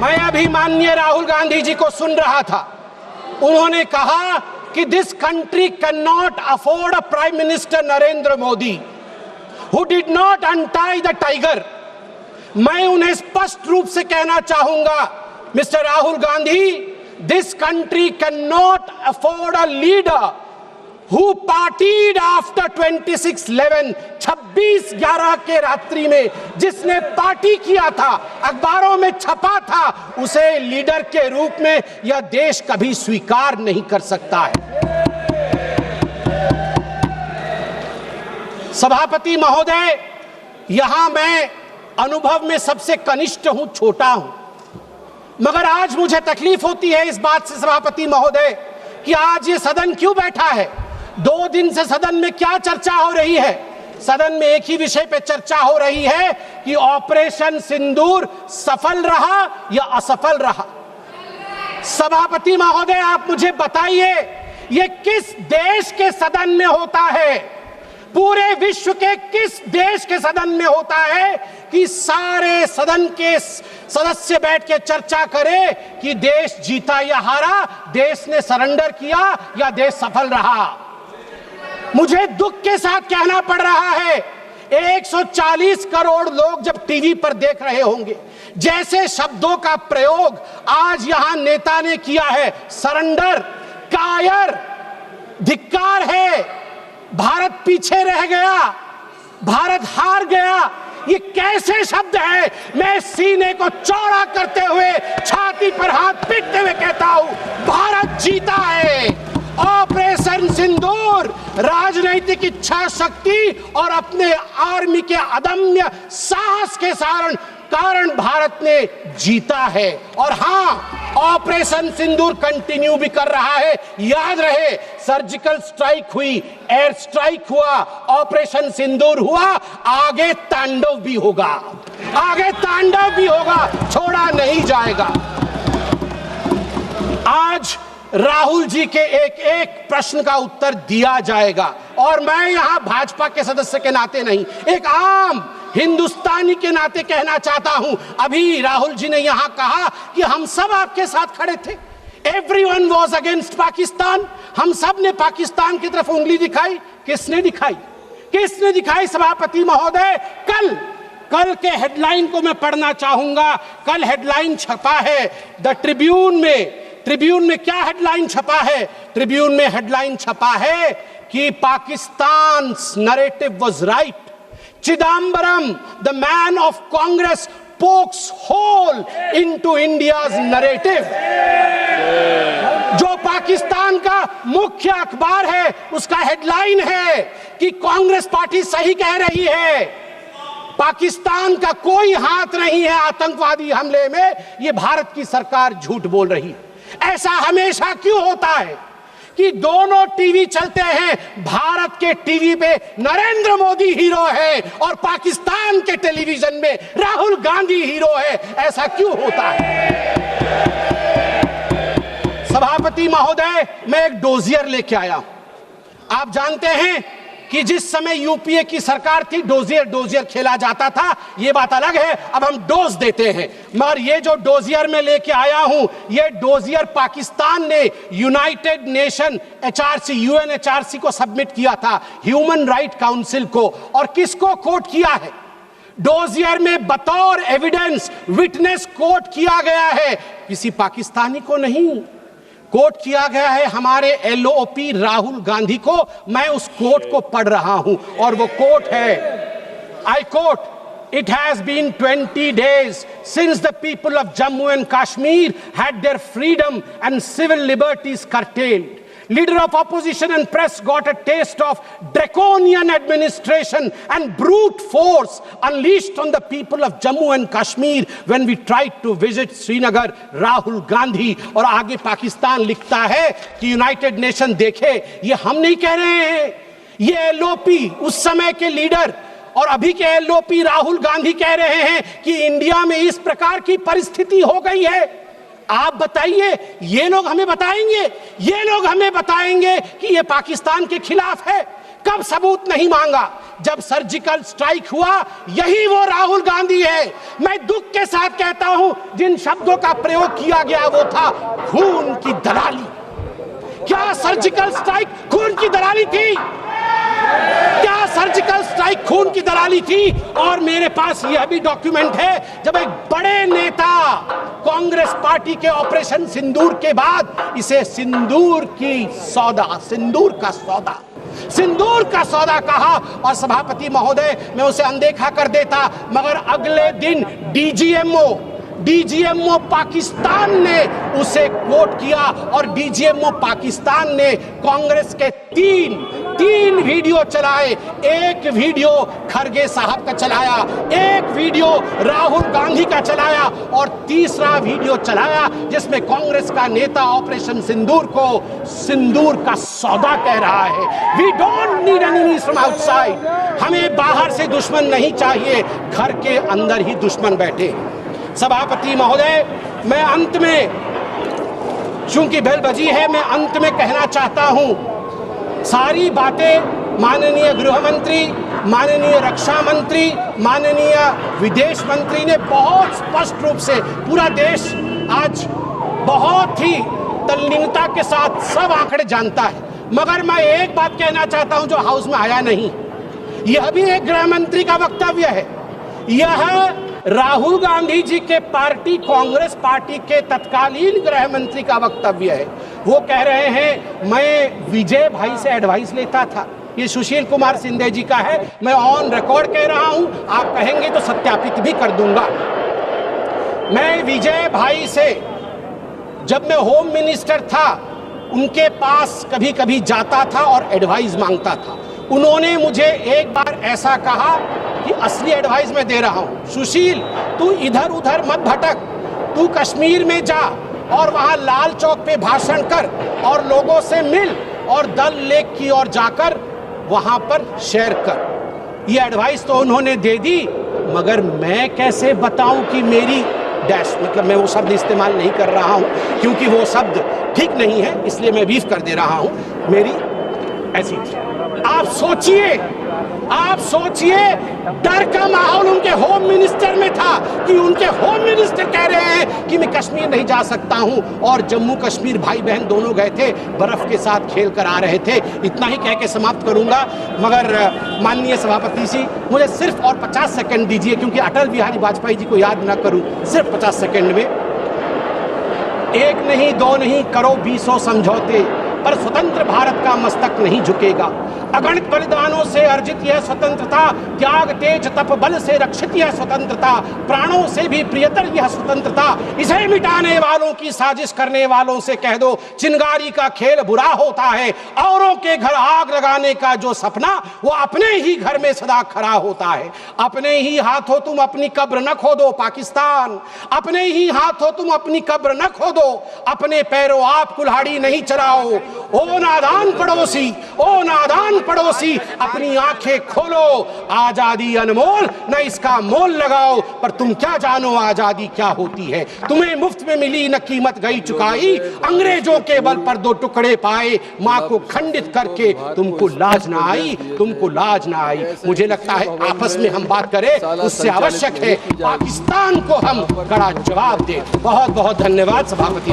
मैं अभी माननीय राहुल गांधी जी को सुन रहा था। उन्होंने कहा कि this country can not afford a prime minister Narendra Modi who did not untie the tiger. मैं उन्हें स्पष्ट रूप से कहना चाहूंगा, mister Rahul Gandhi, this country can not afford a leader who partied after 26/11, 26/11 के रात्रि में जिसने पार्टी किया था, अखबारों में छपा था, उसे लीडर के रूप में यह देश कभी स्वीकार नहीं कर सकता है। सभापति महोदय, यहां मैं अनुभव में सबसे कनिष्ठ हूं, छोटा हूं, मगर आज मुझे तकलीफ होती है इस बात से सभापति महोदय कि आज ये सदन क्यों बैठा है। 2 दिन से सदन में क्या चर्चा हो रही है? सदन में एक ही विषय पे चर्चा हो रही है कि ऑपरेशन सिंदूर सफल रहा या असफल रहा। सभापति महोदय, आप मुझे बताइए, ये किस देश के सदन में होता है? पूरे विश्व के किस देश के सदन में होता है कि सारे सदन के सदस्य बैठ के चर्चा करें कि देश जीता या हारा, देश ने सरेंडर किया या देश सफल रहा? मुझे दुख के साथ कहना पड़ रहा है, 140 करोड़ लोग जब टीवी पर देख रहे होंगे, जैसे शब्दों का प्रयोग आज यहां नेता ने किया है, सरेंडर, कायर, धिक्कार है, भारत पीछे रह गया, भारत हार गया, ये कैसे शब्द है? मैं सीने को चौड़ा करते हुए, छाती पर हाथ पीटते हुए कहता हूं, भारत जीता है। ऑपरेशन सिंदूर राजनीतिक इच्छा शक्ति और अपने आर्मी के अदम्य साहस के कारण भारत ने जीता है। और हां, ऑपरेशन सिंदूर कंटिन्यू भी कर रहा है। याद रहे, सर्जिकल स्ट्राइक हुई, एयर स्ट्राइक हुआ, ऑपरेशन सिंदूर हुआ, आगे तांडव भी होगा, आगे तांडव भी होगा, छोड़ा नहीं जाएगा। आज राहुल जी के एक एक प्रश्न का उत्तर दिया जाएगा, और मैं यहां भाजपा के सदस्य के नाते नहीं, एक आम हिंदुस्तानी के नाते कहना चाहता हूं। अभी राहुल जी ने यहां कहा कि हम सब आपके साथ खड़े थे, एवरीवन वाज अगेंस्ट पाकिस्तान, हम सब ने पाकिस्तान की तरफ उंगली दिखाई। किसने दिखाई? किसने दिखाई सभापति महोदय? कल के हेडलाइन को मैं पढ़ना चाहूंगा। कल हेडलाइन छपा है द ट्रिब्यून में। ट्रिब्यून में क्या हेडलाइन छपा है? ट्रिब्यून में हेडलाइन छपा है कि Pakistan narrative was right, Chidambaram the man of Congress pokes hole into India's narrative. जो पाकिस्तान का मुख्य अखबार है, उसका हेडलाइन है कि कांग्रेस पार्टी सही कह रही है, पाकिस्तान का कोई हाथ नहीं है आतंकवादी हमले में, ये भारत की सरकार झूठ बोल रही है। ऐसा हमेशा क्यों होता है कि दोनों टीवी चलते हैं, भारत के टीवी पे नरेंद्र मोदी हीरो है और पाकिस्तान के टेलीविजन में राहुल गांधी हीरो है? ऐसा क्यों होता है? सभापति महोदय, मैं एक डोजियर लेके आया हूं। आप जानते हैं कि जिस समय यूपीए की सरकार थी, डोजियर खेला जाता था, ये बात अलग है, अब हम डोज देते हैं। मगर ये जो डोजियर में लेके आया हूं, ये डोजियर पाकिस्तान ने यूनाइटेड नेशन एचआरसी, यूएनएचआरसी को सबमिट किया था, ह्यूमन राइट काउंसिल को। और किसको कोट किया है? डोजियर में बतौर एविडेंस, विटनेस कोट किया गया है, किसी पाकिस्तानी को नहीं, कोट किया गया है हमारे एलओपी राहुल गांधी को। मैं उस कोट को पढ़ रहा हूं और वो कोट है, I quote, It has been 20 days since the people of Jammu and Kashmir had their freedom and civil liberties curtailed. Leader of opposition and press got a taste of draconian administration and brute force unleashed on the people of Jammu and Kashmir when we tried to visit Srinagar. Rahul Gandhi. और आगे पाकिस्तान लिखता है कि United nation देखे, ये हम नहीं कह रहे हैं, ये एलओपी उस समय के लीडर और अभी के एलओपी राहुल गांधी कह रहे हैं कि इंडिया में इस प्रकार की परिस्थिति हो गई है। आप बताइए, ये लोग हमें बताएंगे कि ये पाकिस्तान के खिलाफ है? कब सबूत नहीं मांगा? जब सर्जिकल स्ट्राइक हुआ। यही वो राहुल गांधी है। मैं दुख के साथ कहता हूं, जिन शब्दों का प्रयोग किया गया वो था खून की दलाली। क्या सर्जिकल स्ट्राइक खून की दलाली थी? क्या सर्जिकल स्ट्राइक खून की दलाली थी? और मेरे पास यह भी डॉक्यूमेंट है, जब एक बड़े नेता कांग्रेस पार्टी के ऑपरेशन सिंदूर के बाद इसे सिंदूर का सौदा कहा, और सभापति महोदय मैं उसे अनदेखा कर देता, मगर अगले दिन डीजीएमओ पाकिस्तान ने उसे कोट किया, और डीजीएमओ पाकिस्तान ने कांग्रेस के तीन वीडियो चलाए। एक वीडियो खरगे साहब का चलाया, एक वीडियो राहुल गांधी का चलाया, और तीसरा वीडियो चलाया जिसमें कांग्रेस का नेता ऑपरेशन सिंदूर को सिंदूर का सौदा कह रहा है। We don't need enemies from outside. हमें बाहर से दुश्मन नहीं चाहिए, घर के अंदर ही दुश्मन बैठे। सभापति महोदय, मैं अंत में, चूंकि बेल बजी है, मैं अंत में कहना चाहता हूं, सारी बातें माननीय गृह मंत्री, माननीय रक्षा मंत्री, माननीय विदेश मंत्री ने बहुत स्पष्ट रूप से, पूरा देश आज बहुत ही तल्लीनता के साथ सब आंकड़े जानता है, मगर मैं एक बात कहना चाहता हूं जो हाउस में आया नहीं। यह भी एक गृह मंत्री का वक्तव्य है। यह राहुल गांधी जी के पार्टी कांग्रेस पार्टी के तत्कालीन गृह मंत्री का वक्तव्य है। वो कह रहे हैं, मैं विजय भाई से एडवाइस लेता था। ये सुशील कुमार सिंधे जी का है, मैं ऑन रिकॉर्ड कह रहा हूं, आप कहेंगे तो सत्यापित भी कर दूंगा। मैं विजय भाई से, जब मैं होम मिनिस्टर था, उनके पास कभी कभी जाता था और एडवाइस मांगता था। उन्होंने मुझे एक बार ऐसा कहा कि असली एडवाइस मैं दे रहा हूं, सुशील तू इधर उधर मत भटक, तू कश्मीर में जा और वहां लाल चौक पे भाषण कर और लोगों से मिल और दल लेक की ओर जाकर वहां पर शेयर कर। ये एडवाइस तो उन्होंने दे दी, मगर मैं कैसे बताऊं कि मेरी डैश, मतलब मैं वो शब्द इस्तेमाल नहीं कर रहा हूं क्योंकि वो शब्द ठीक नहीं है, इसलिए मैं बीफ कर दे रहा हूं, मेरी ऐसी थी। आप सोचिए डर का माहौल उनके होम मिनिस्टर में था कि उनके होम मिनिस्टर कह रहे हैं कि मैं कश्मीर नहीं जा सकता हूं, और जम्मू कश्मीर भाई बहन दोनों गए थे, बर्फ के साथ खेल कर आ रहे थे। इतना ही कह के समाप्त करूंगा, मगर माननीय सभापति जी मुझे सिर्फ और 50 सेकंड दीजिए, क्योंकि अटल बिहारी वाजपेयी जी को याद ना करूं सिर्फ 50 सेकंड में। एक नहीं दो नहीं करो 20 समझौते, पर स्वतंत्र भारत का मस्तक नहीं झुकेगा। अगणित बलिदानों से अर्जित यह स्वतंत्रता, त्याग तेज तप बल से रक्षित यह स्वतंत्रता, प्राणों से भी प्रियतर यह स्वतंत्रता। इसे मिटाने वालों की साजिश करने वालों से कह दो, चिंगारी का खेल बुरा होता है। औरों के घर आग लगाने का जो सपना, वो अपने ही घर में सदा खड़ा होता है। अपने ही हाथों तुम अपनी कब्र न खोदो पाकिस्तान, अपने ही हाथों तुम अपनी कब्र न खोदो, अपने पैरों आप कुल्हाड़ी नहीं चलाओ। ओ नादान पड़ोसी, अपनी आंखें खोलो, आजादी अनमोल, न इसका मोल लगाओ। पर तुम क्या जानो आजादी क्या होती है? तुम्हें मुफ्त में मिली न कीमत गई चुकाई, अंग्रेजों के बल पर 2 टुकड़े पाए, मां को खंडित करके तुमको लाज ना आई। मुझे लगता है आपस में हम बात करें, उससे आवश्यक है पाकिस्तान को हम कड़ा जवाब दें। बहुत बहुत धन्यवाद सभापति।